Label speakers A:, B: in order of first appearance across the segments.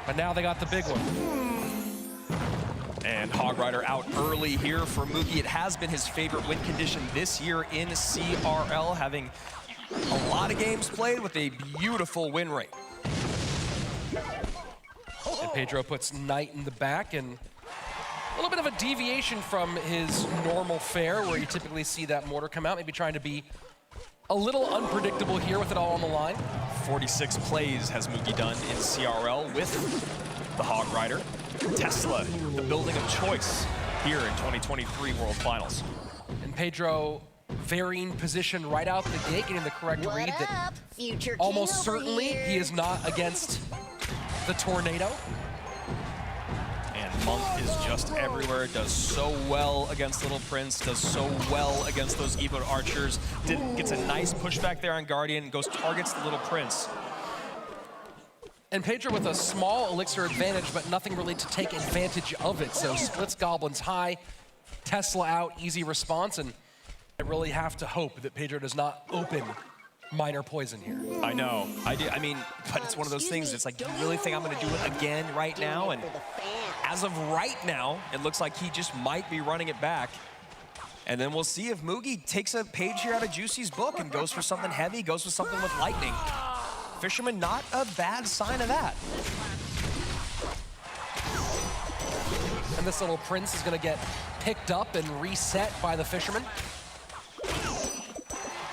A: But now they got the big one.
B: And Hog Rider out early here for Mugi. It has been his favorite win condition this year in CRL, having a lot of games played with a beautiful win rate.
A: And Pedro puts Knight in the back, and a little bit of a deviation from his normal fare where you typically see that mortar come out, maybe trying to be a little unpredictable here with it all on the line.
B: 46 plays has Mugi done in CRL with the Hog Rider. Tesla, the building of choice here in 2023 World Finals.
A: And Pedro varying position right out the gate, getting the correct read that almost certainly he is not against the tornado.
B: And Monk is just everywhere, does so well against Little Prince, does so well against those Evo archers. Gets a nice pushback there on Guardian, goes targets the Little Prince.
A: And Pedro with a small elixir advantage, but nothing really to take advantage of it. So splits goblins high, Tesla out, easy response, and I really have to hope that Pedro does not open minor poison here.
B: I know, I do. I mean, but it's one of those things, it's like, do you really think I'm gonna do it again right now? And as of right now, it looks like he just might be running it back. And then we'll see if Mugi takes a page here out of Juicy's book and goes for something heavy, goes for something with lightning. Fisherman, not a bad sign of that.
A: And this Little Prince is gonna get picked up and reset by the Fisherman.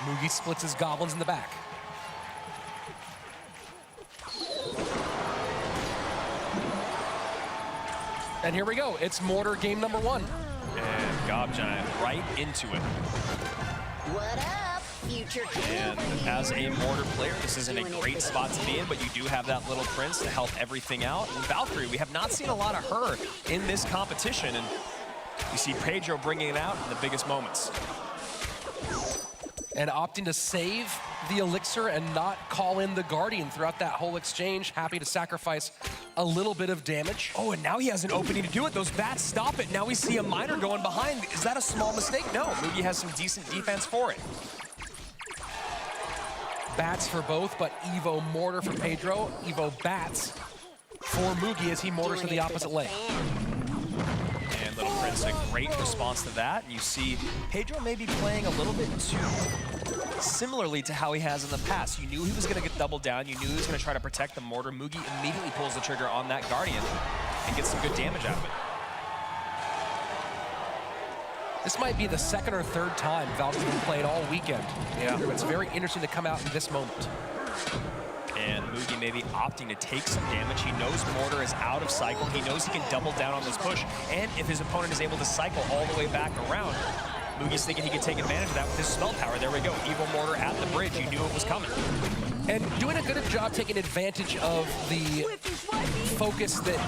A: Mugi splits his goblins in the back. And here we go, it's Mortar game number 1.
B: And Gob Giant right into it.
C: What up, future
B: And as a Mortar player, this isn't a great spot to be in, but you do have that Little Prince to help everything out. And Valkyrie, we have not seen a lot of her in this competition, and you see Pedro bringing it out in the biggest moments.
A: And opting to save the elixir and not call in the Guardian throughout that whole exchange. Happy to sacrifice a little bit of damage.
B: Oh, and now he has an opening to do it. Those bats stop it. Now we see a miner going behind. Is that a small mistake? No, Mugi has some decent defense for it.
A: Bats for both, but Evo Mortar for Pedro. Evo Bats for Mugi as he mortars to the opposite lane.
B: And Little Prince, a great response to that. And you see Pedro maybe playing a little bit too similarly to how he has in the past. You knew he was going to get doubled down. You knew he was going to try to protect the mortar. Mugi immediately pulls the trigger on that Guardian and gets some good damage out of it.
A: This might be the second or third time Valkyrie's been played all weekend. Yeah. It's very interesting to come out in this moment.
B: And Mugi maybe opting to take some damage. He knows Mortar is out of cycle. He knows he can double down on this push. And if his opponent is able to cycle all the way back around, Mugi's thinking he can take advantage of that with his spell power. There we go. Evil Mortar at the bridge. You knew it was coming.
A: And doing a good job taking advantage of the focus that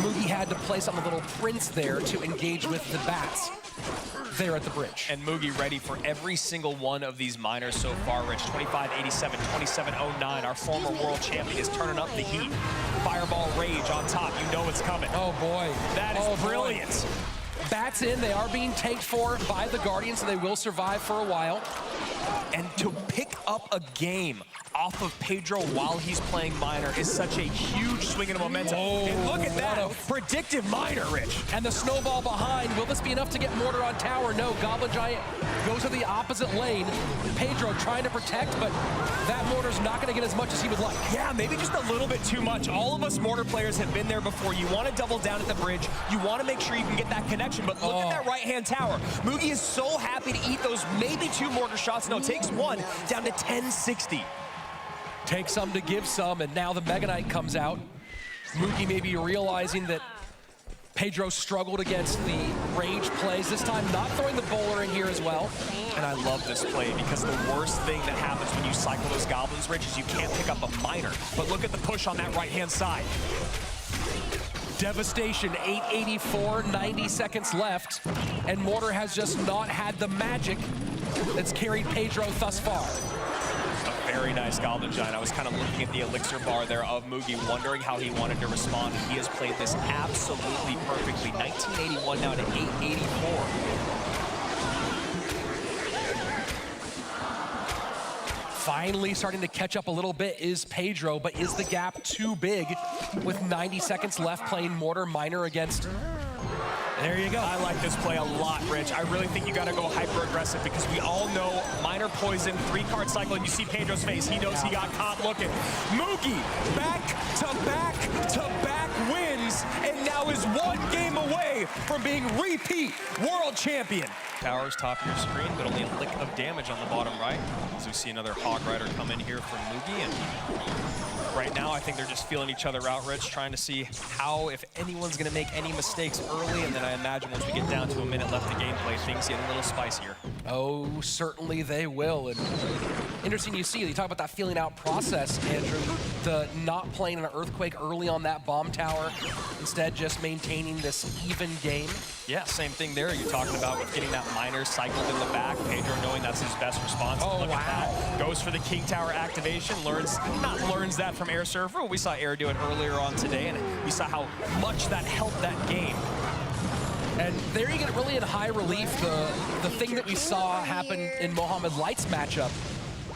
A: Mugi had to place on the Little Prince there to engage with the bats there at the bridge.
B: And Mugi ready for every single one of these miners so far, Rich. 25-87, 27-09. Our former world champion is turning up the heat. Fireball Rage on top. You know it's coming.
A: Oh, boy.
B: That is brilliant.
A: Bats in. They are being tanked for by the Guardians, so they will survive for a while.
B: And to pick up a game off of Pedro while he's playing miner is such a huge swing in momentum.
A: Oh,
B: and look at that, predictive miner, Rich.
A: And the snowball behind. Will this be enough to get Mortar on tower? No, Goblin Giant goes to the opposite lane. Pedro trying to protect, but that Mortar's not going to get as much as he would like.
B: Yeah, maybe just a little bit too much. All of us Mortar players have been there before. You want to double down at the bridge. You want to make sure you can get that connection, but look at that right-hand tower. Mugi is so happy to eat those maybe 2 Mortar shots. No, takes 1 down to 1060.
A: Take some to give some, and now the Mega Knight comes out. Mugi may be realizing that Pedro struggled against the rage plays. This time not throwing the bowler in here as well.
B: And I love this play because the worst thing that happens when you cycle those goblins, Rich, is you can't pick up a miner. But look at the push on that right-hand side.
A: Devastation, 884, 90 seconds left. And Mortar has just not had the magic that's carried Pedro thus far.
B: A very nice Goblin Giant. I was kind of looking at the elixir bar there of Mugi, wondering how he wanted to respond. He has played this absolutely perfectly. 1981 now to 884.
A: Finally starting to catch up a little bit is Pedro, but is the gap too big with 90 seconds left playing Mortar Miner against... There you go.
B: I like this play a lot, Rich. I really think you got to go hyper-aggressive because we all know Miner Poison, 3-card cycle, and you see Pedro's face. He knows he got caught looking. Mugi, back-to-back wins, and now is 1 game away from being repeat world champion. Towers top of your screen, but only a lick of damage on the bottom right. As we see another Hog Rider come in here from Mugi, and right now, I think they're just feeling each other out, Rich, trying to see how, if anyone's going to make any mistakes early, and then I imagine once we get down to a minute left of gameplay, things get a little spicier.
A: Oh, certainly they will. And interesting you see, you talk about that feeling out process, Andrew, the not playing an Earthquake early on that bomb tower, instead just maintaining this even game.
B: Yeah, same thing there. You're talking about with getting that Miner cycled in the back, Pedro knowing that's his best response.
A: Oh,
B: look
A: wow.
B: At that. Goes for the King Tower activation, learns that from Air Surfer. We saw Air do it earlier on today, and we saw how much that helped that game.
A: And there you get really in high relief the thing that we saw happen in Mohamed Light's matchup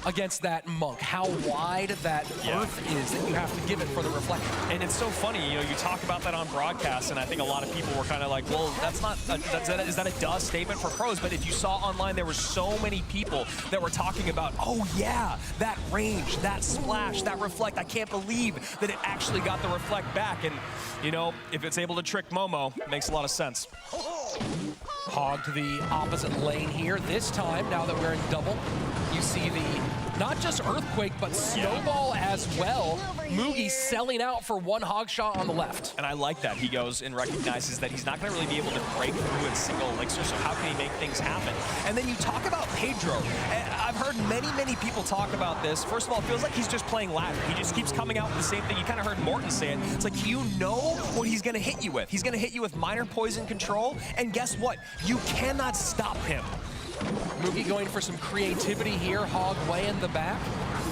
A: against that Monk, how wide that earth is that you have to give it for the reflection.
B: And it's so funny, you know, you talk about that on broadcast, and I think a lot of people were kind of like, well, that's not, is that a duh statement for pros? But if you saw online, there were so many people that were talking about, oh yeah, that range, that splash, that reflect, I can't believe that it actually got the reflect back. And, you know, if it's able to trick Momo, it makes a lot of sense.
A: Hog to the opposite lane here. This time, now that we're in double, you see the, not just Earthquake, but Snowball as well. Mugi selling out for 1 hog shot on the left.
B: And I like that. He goes and recognizes that he's not going to really be able to break through in single elixir, so how can he make things happen? And then you talk about Pedro. I've heard many people talk about this. First of all, it feels like he's just playing ladder. He just keeps coming out with the same thing. You kind of heard Morton say it. It's like, you know what he's going to hit you with. He's going to hit you with Miner Poison control, and guess what? You cannot stop him.
A: Mugi going for some creativity here. Hog way in the back.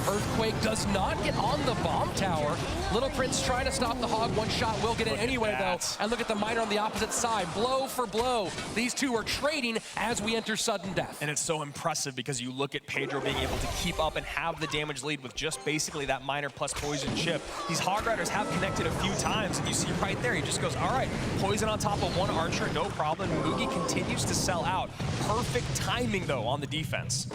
A: Earthquake does not get on the bomb tower. Little Prince trying to stop the Hog. 1 shot will get it anyway, though. And look at the Miner on the opposite side. Blow for blow. These two are trading as we enter sudden death.
B: And it's so impressive because you look at Pedro being able to keep up and have the damage lead with just basically that Miner plus Poison chip. These Hog Riders have connected a few times, and you see right there, he just goes, all right, Poison on top of 1 Archer, no problem. Mugi continues to sell out. Perfect timing, though, on the defense.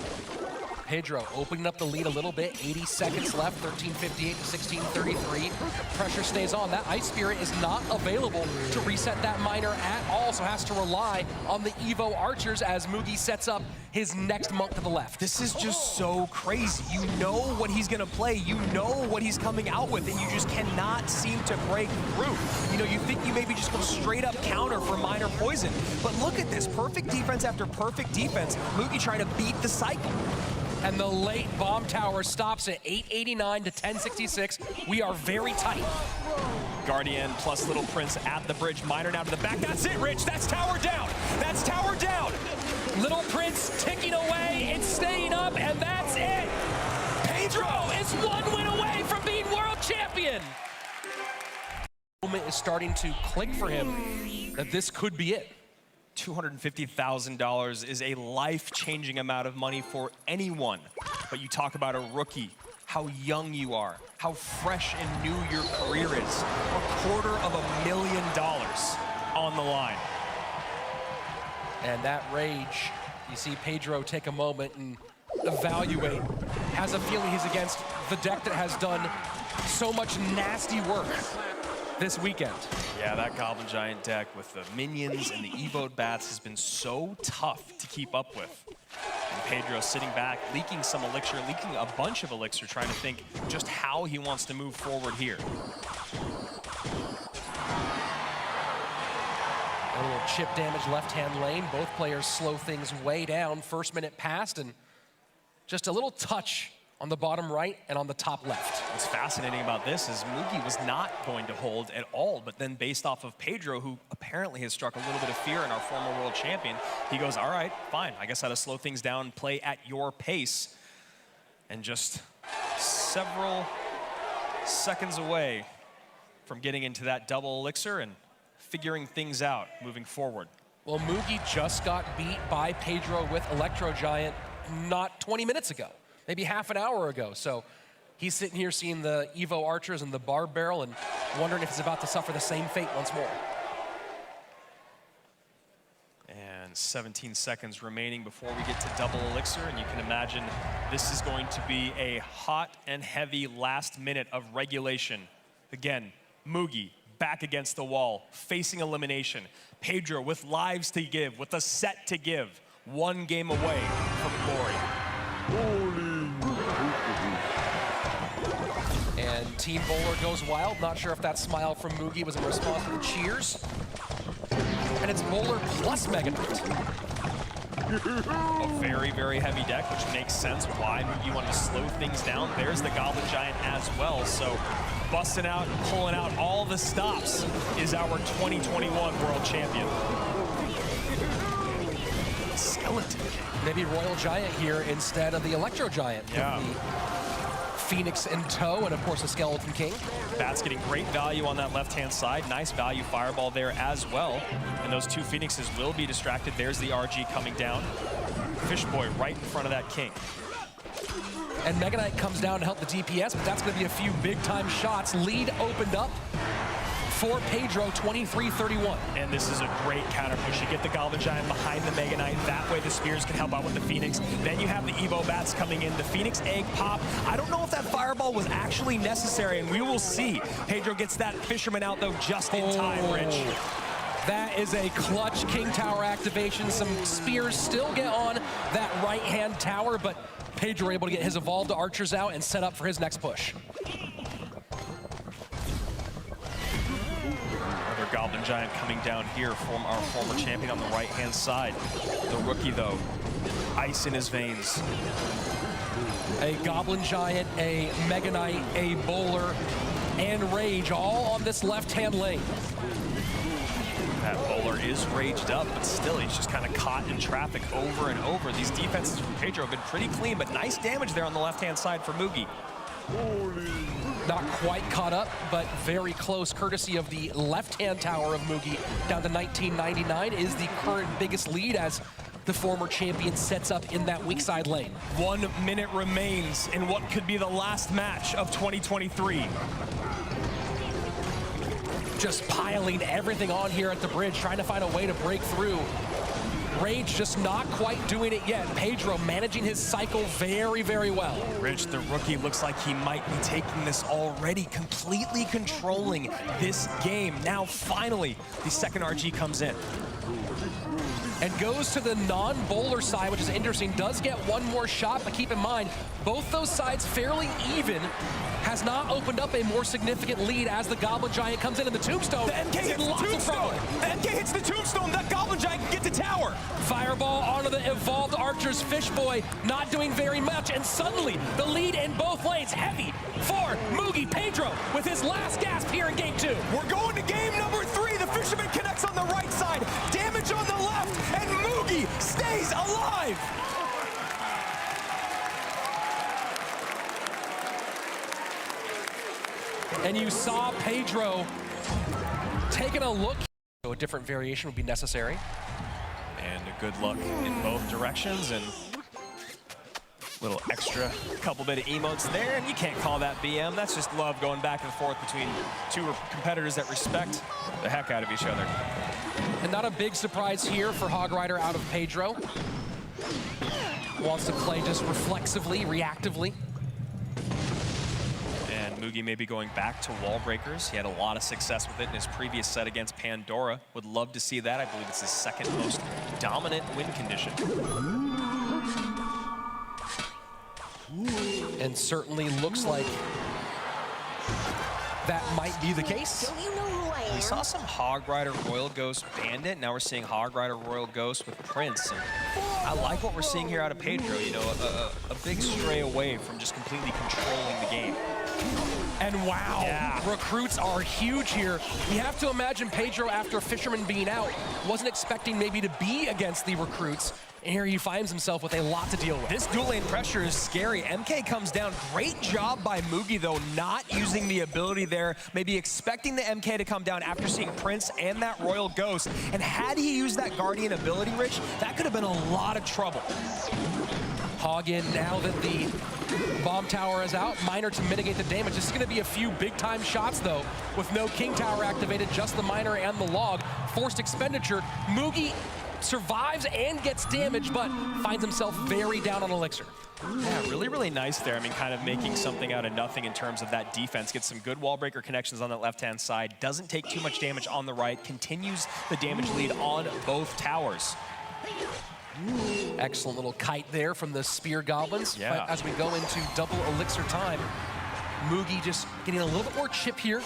A: Pedro opening up the lead a little bit. 80 seconds left, 13:58 to 16:33. Pressure stays on. That Ice Spirit is not available to reset that Miner at all, so has to rely on the Evo Archers as Mugi sets up his next Monk to the left.
B: This is just so crazy. You know what he's gonna play. You know what he's coming out with, and you just cannot seem to break through. You know, you think you maybe just go straight up counter for Miner Poison, but look at this. Perfect defense after perfect defense. Mugi trying to beat the cycle.
A: And the late bomb tower stops at 889 to 1066. We are very tight.
B: Guardian plus Little Prince at the bridge. Miner now to the back. That's it, Rich. That's tower down. That's tower down.
A: Little Prince ticking away. It's staying up, and that's it. Pedro is 1 win away from being world champion. The moment is starting to click for him that this could be it.
B: $250,000 is a life-changing amount of money for anyone. But you talk about a rookie, how young you are, how fresh and new your career is. $250,000 on the line.
A: And that rage, you see Pedro take a moment and evaluate. Has a feeling he's against the deck that has done so much nasty work this weekend.
B: Yeah, that Goblin Giant deck with the minions and the Evoed Bats has been so tough to keep up with. And Pedro sitting back, leaking some elixir, leaking a bunch of elixir, trying to think just how he wants to move forward here.
A: A little chip damage left-hand lane. Both players slow things way down. First minute passed, and just a little touch on the bottom right and on the top left.
B: What's fascinating about this is Mugi was not going to hold at all, but then based off of Pedro, who apparently has struck a little bit of fear in our former world champion, he goes, all right, fine, I guess I had to slow things down, play at your pace, and just several seconds away from getting into that double elixir and figuring things out moving forward.
A: Well, Mugi just got beat by Pedro with Electro Giant not 20 minutes ago. maybe half an hour ago. So he's sitting here seeing the Evo archers and the barb barrel and wondering if he's about to suffer the same fate once more.
B: And 17 seconds remaining before we get to double elixir, and you can imagine this is going to be a hot and heavy last minute of regulation. Again, Mugi back against the wall, facing elimination. Pedro with lives to give, with a set to give. One game away from glory.
A: And Team Bowler goes wild. Not sure if that smile from Mugi was in response to the cheers. And it's Bowler plus Mega Knight.
B: A very, very heavy deck, which makes sense why Mugi wanted to slow things down. There's the Goblin Giant as well. So busting out, pulling out all the stops is our 2021 World Champion. Skeleton.
A: Maybe Royal Giant here instead of the Electro Giant.
B: Yeah.
A: With the Phoenix in tow, and of course the Skeleton King.
B: Bat's getting great value on that left-hand side. Nice value fireball there as well. And those two Phoenixes will be distracted. There's the RG coming down. Fishboy right in front of that King.
A: And Mega Knight comes down to help the DPS, but that's going to be a few big-time shots. Lead opened up for Pedro, 23-31.
B: And this is a great counter push. You get the Goblin Giant behind the Mega Knight. That way the Spears can help out with the Phoenix. Then you have the Evo Bats coming in. The Phoenix Egg pop. I don't know if that Fireball was actually necessary, and we will see. Pedro gets that Fisherman out, though, just in time, Rich.
A: That is a clutch King Tower activation. Some Spears still get on that right-hand tower, but Pedro able to get his Evolved Archers out and set up for his next push.
B: Goblin Giant coming down here from our former champion on the right-hand side. The rookie, though, ice in his veins.
A: A Goblin Giant, a Mega Knight, a Bowler, and Rage all on this left-hand lane.
B: That Bowler is raged up, but still he's just kind of caught in traffic over and over. These defenses from Pedro have been pretty clean, but nice damage there on the left-hand side for Mugi.
A: Not quite caught up, but very close, courtesy of the left-hand tower of Mugi, down to 1999, is the current biggest lead as the former champion sets up in that weak side lane.
B: 1 minute remains in what could be the last match of 2023.
A: Just piling everything on here at the bridge, trying to find a way to break through. Rage just not quite doing it yet. Pedro managing his cycle very, very well.
B: Rich, the rookie, looks like he might be taking this already, completely controlling this game. Now, finally, the second RG comes in.
A: And goes to the non-Bowler side, which is interesting. Does get one more shot, but keep in mind, both those sides fairly even. Has not opened up a more significant lead as the Goblin Giant comes in, and the Tombstone.
B: The MK hits the Tombstone. The MK hits the Tombstone. That Goblin Giant can get to tower.
A: Fireball onto the Evolved Archers. Fishboy not doing very much, and suddenly the lead in both lanes. Heavy for Mugi. Pedro with his last gasp here in game 2.
B: We're going to game number 3. The Fisherman connects on the right side. Damage on the left, and Mugi stays alive.
A: And you saw Pedro taking a look. So a different variation would be necessary.
B: And a good luck in both directions, and little extra couple bit of emotes there, and you can't call that BM. That's just love going back and forth between two competitors that respect the heck out of each other.
A: And not a big surprise here for Hog Rider out of Pedro. Wants to play just reflexively, reactively.
B: Mugi may be going back to wall breakers. He had a lot of success with it in his previous set against Pandora. Would love to see that. I believe it's his second most dominant win condition.
A: And certainly looks like that might be the case.
C: Don't you know who I am?
B: We saw some Hog Rider Royal Ghost Bandit. Now we're seeing Hog Rider Royal Ghost with Prince. And I like what we're seeing here out of Pedro. You know, a big stray away from just completely controlling the game.
A: And wow,
B: yeah.
A: Recruits are huge here. You have to imagine Pedro, after Fisherman being out, wasn't expecting maybe to be against the recruits. And here he finds himself with a lot to deal with.
B: This dual lane pressure is scary. MK comes down. Great job by Mugi, though, not using the ability there. Maybe expecting the MK to come down after seeing Prince and that Royal Ghost. And had he used that Guardian ability, Rich, that could have been a lot of trouble.
A: Hog in now that the bomb tower is out. Miner to mitigate the damage. This is going to be a few big-time shots, though, with no king tower activated, just the miner and the log. Forced expenditure. Mugi survives and gets damage, but finds himself very down on elixir.
B: Yeah, really, really nice there. I mean, kind of making something out of nothing in terms of that defense. Gets some good wall breaker connections on that left-hand side. Doesn't take too much damage on the right. Continues the damage lead on both towers.
A: Excellent little kite there from the spear goblins.
B: Yeah.
A: But as we go into double elixir time, Mugi just getting a little bit more chip here.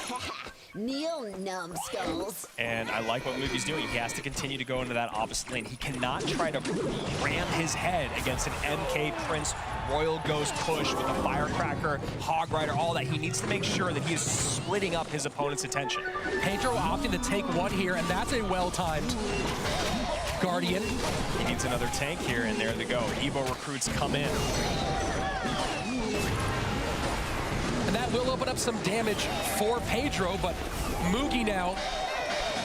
C: Kneel, numbskulls.
B: And I like what Mugi's doing. He has to continue to go into that opposite lane. He cannot try to ram his head against an MK Prince Royal Ghost push with a Firecracker, Hog Rider, all that. He needs to make sure that he is splitting up his opponent's attention.
A: Pedro opting to take one here, and that's a well-timed Guardian.
B: He needs another tank here, and there they go. Evo recruits come in.
A: And that will open up some damage for Pedro, but Mugi now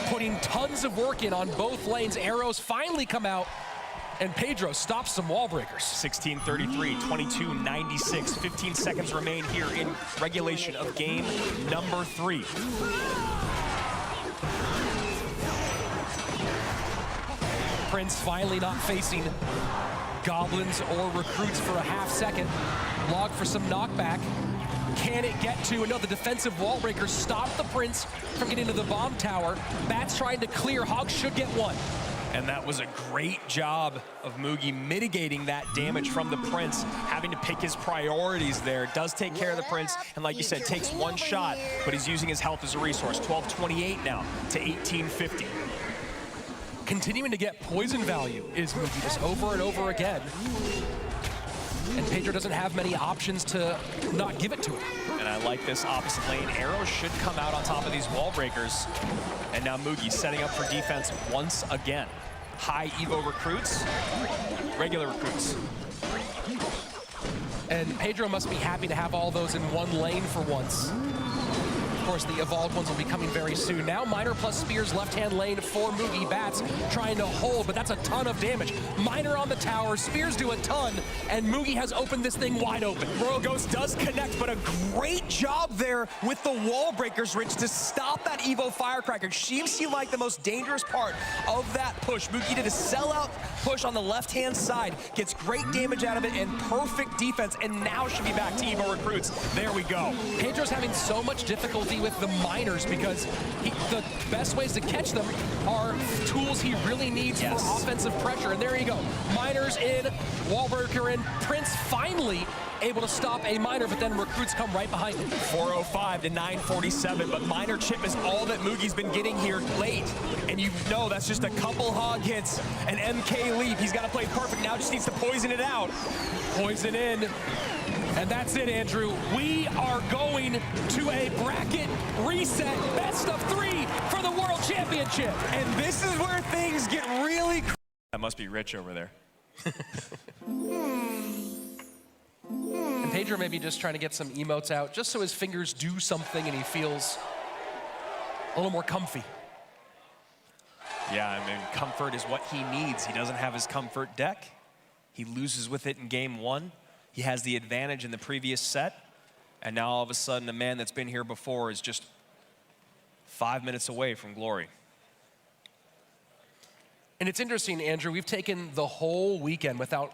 A: putting tons of work in on both lanes. Arrows finally come out, and Pedro stops some wall breakers.
B: 16:33, 22:96, 15 seconds remain here in regulation of game number 3.
A: Prince finally not facing goblins or recruits for a half second. Log for some knockback. Can it get to another defensive wall breaker? Stop the Prince from getting to the bomb tower. Bats trying to clear. Hog should get one.
B: And that was a great job of Mugi mitigating that damage from the Prince, having to pick his priorities there. Does take care of the Prince, and like you said, takes one shot, but he's using his health as a resource. 12:28 now to 18:50.
A: Continuing to get poison value is Mugi just over and over again. And Pedro doesn't have many options to not give it to him.
B: And I like this opposite lane. Arrows should come out on top of these wall breakers. And now Mugi setting up for defense once again. High Evo recruits, regular recruits.
A: And Pedro must be happy to have all those in one lane for once. Of course, the evolved ones will be coming very soon. Now Miner plus Spears left-hand lane for Mugi. Bats trying to hold, but that's a ton of damage. Miner on the tower, Spears do a ton, and Mugi has opened this thing wide open.
B: Royal Ghost does connect, but a great job there with the wall breakers, Rich, to stop that Evo Firecracker. She seemed like the most dangerous part of that push. Mugi did a sellout push on the left-hand side, gets great damage out of it and perfect defense, and now should be back to Evo recruits. There we go.
A: Pedro's having so much difficulty with the miners because the best ways to catch them are tools he really needs for offensive pressure. And there you go. Miners in, Wallbreaker in, Prince finally able to stop a miner, but then recruits come right behind him.
B: 4:05 to 9:47, but miner chip is all that Mugi's been getting here late. And you know that's just a couple hog hits, an MK leap. He's got to play perfect now, just needs to poison it out.
A: Poison in. And that's it, Andrew. We are going to a bracket reset, best of 3 for the World Championship.
B: And this is where things get really crazy. That must be Rich over there.
A: And Pedro may be just trying to get some emotes out, just so his fingers do something and he feels a little more comfy.
B: Yeah, I mean, comfort is what he needs. He doesn't have his comfort deck. He loses with it in game 1. He has the advantage in the previous set, and now all of a sudden a man that's been here before is just 5 minutes away from glory.
A: And it's interesting, Andrew, we've taken the whole weekend without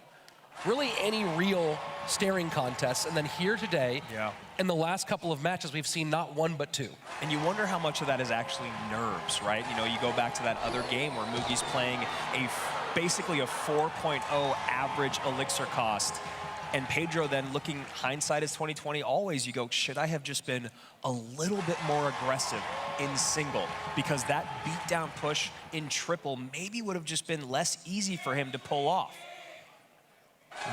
A: really any real staring contests, and then here today, in the last couple of matches, we've seen not one but 2.
B: And you wonder how much of that is actually nerves, right? You know, you go back to that other game where Mugi's playing basically a 4.0 average elixir cost. And Pedro then looking, hindsight is 2020, always you go, should I have just been a little bit more aggressive in single? Because that beatdown push in triple maybe would have just been less easy for him to pull off.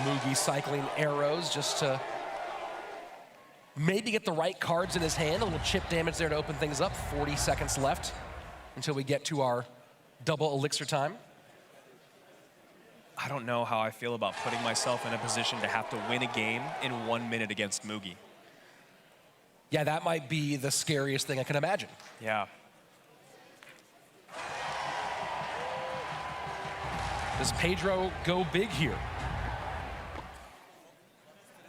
A: Mugi cycling arrows just to maybe get the right cards in his hand. A little chip damage there to open things up. 40 seconds left until we get to our double elixir time.
B: I don't know how I feel about putting myself in a position to have to win a game in 1 minute against Mugi.
A: Yeah, that might be the scariest thing I can imagine.
B: Yeah.
A: Does Pedro go big here?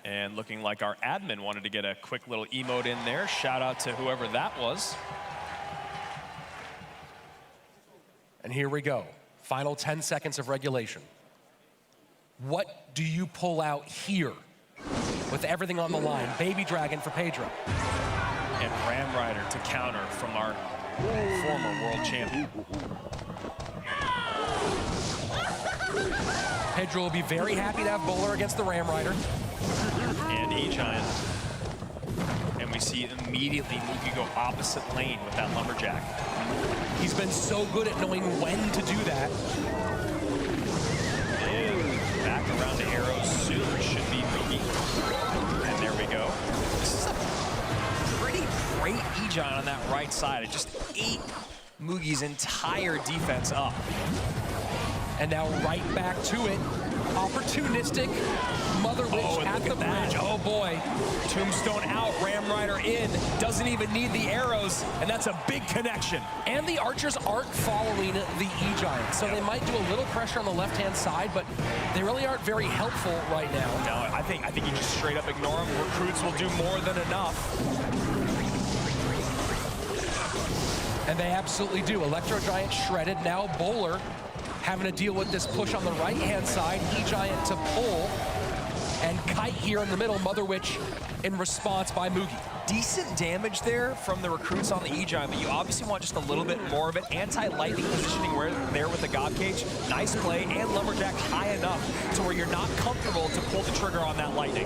B: And looking like our admin wanted to get a quick little emote in there. Shout out to whoever that was.
A: And here we go. Final 10 seconds of regulation. What do you pull out here with everything on the line? Baby Dragon for Pedro.
B: And Ram Rider to counter from our former world champion.
A: Pedro will be very happy to have Bowler against the Ram Rider.
B: And E-Giant. And we see immediately Mugi go opposite lane with that Lumberjack.
A: He's been so good at knowing when to do that.
B: And back around to arrows soon should be Mugi. And there we go. This is a pretty great E-Giant on that right side. It just ate Mugi's entire defense up.
A: And now right back to it. Opportunistic Mother Witch at the bridge. Oh boy.
B: Tombstone out, Ram Rider in. Doesn't even need the arrows, and that's a big connection.
A: And the archers aren't following the E-Giant, so they might do a little pressure on the left-hand side, but they really aren't very helpful right now.
B: No, I think you just straight up ignore them. Recruits will do more than enough.
A: And they absolutely do. Electro Giant shredded. Now Bowler having to deal with this push on the right-hand side. E-Giant to pull. And Kite here in the middle. Mother Witch in response by Mugi.
B: Decent damage there from the recruits on the E-Giant, but you obviously want just a little bit more of it. Anti-lightning positioning there with the God Cage. Nice play, and Lumberjack high enough to where you're not comfortable to pull the trigger on that lightning.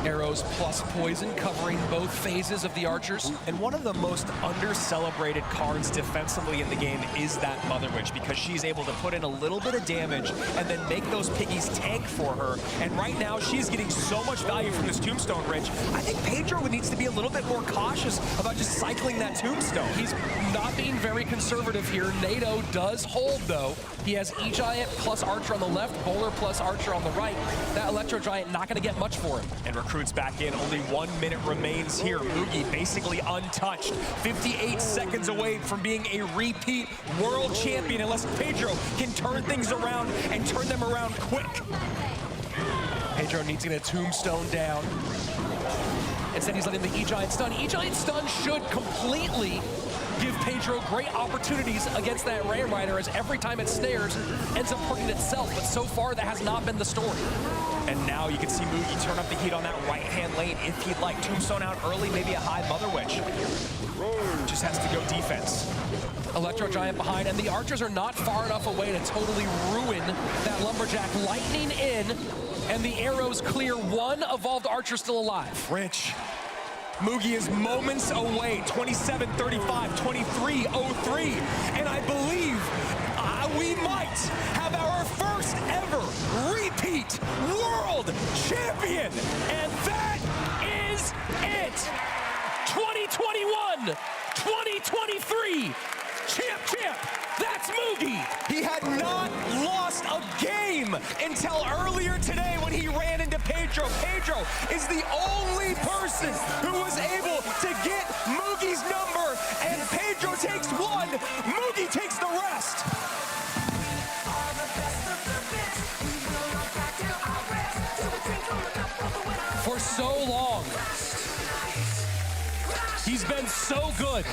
A: Arrows plus poison covering both phases of the archers.
B: And one of the most under-celebrated cards defensively in the game is that Mother Witch, because she's able to put in a little bit of damage and then make those piggies tank for her. And right now, she's getting so much value from this Tombstone, Rich. I think Pedro needs to be a little bit more cautious about just cycling that Tombstone.
A: He's not being very conservative here. NATO does hold, though. He has E-Giant plus Archer on the left, Bowler plus Archer on the right. That Electro Giant not going to get much for him.
B: And recruits back in. Only 1 minute remains here. Mugi basically untouched. 58 seconds away from being a repeat world champion unless Pedro can turn things around and turn them around quick.
A: Pedro needs to get a Tombstone down. Instead, he's letting the E-Giant stun. E-Giant stun should completely give Pedro great opportunities against that Ram Rider, as every time it snares, ends up hurting itself. But so far, that has not been the story.
B: And now you can see Mugi turn up the heat on that right-hand lane if he'd like. Tombstone out early, maybe a high Mother Witch. Just has to go defense.
A: Electro Giant behind, and the archers are not far enough away to totally ruin that Lumberjack. Lightning in, and the arrows clear. One evolved archer still alive.
B: Rich. Mugi is moments away, 27:35, 23:03, and I believe we might have our first ever repeat world champion, and that is it.
A: 2021, 2023, champ, that's Mugi.
B: He had not lost a game until earlier today when he ran into Pedro. Pedro is the only person who was able to get Mugi's number, and Pedro takes one, Mugi takes the rest.
A: For so long, he's been so good.